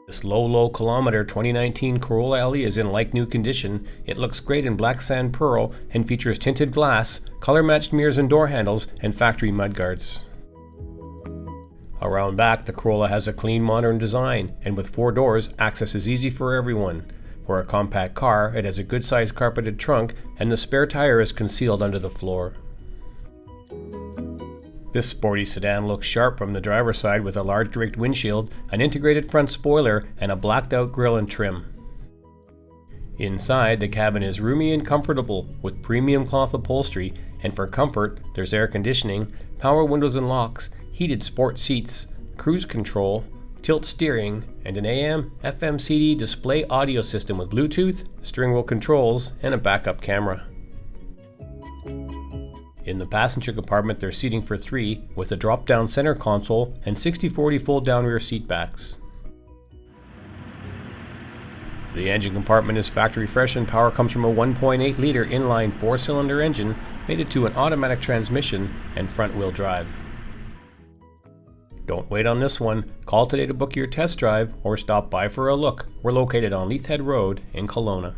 This low kilometre 2019 Corolla LE is in like new condition. It looks great in black sand pearl and features tinted glass, color matched mirrors and door handles, and factory mudguards. Around back, the Corolla has a clean modern design, and with 4 doors, access is easy for everyone. For a compact car, it has a good sized carpeted trunk, and the spare tire is concealed under the floor. This sporty sedan looks sharp from the driver's side with a large draped windshield, an integrated front spoiler, and a blacked out grille and trim. Inside, the cabin is roomy and comfortable with premium cloth upholstery, and for comfort, there's air conditioning, power windows and locks, heated sport seats, cruise control, tilt steering, and an AM/FM CD display audio system with Bluetooth, steering wheel controls, and a backup camera. In the passenger compartment, there's seating for 3 with a drop-down center console and 60/40 fold-down rear seat backs. The engine compartment is factory fresh and power comes from a 1.8 litre inline 4-cylinder engine mated to an automatic transmission and front-wheel drive. Don't wait on this one. Call today to book your test drive or stop by for a look. We're located on Leathead Road in Kelowna.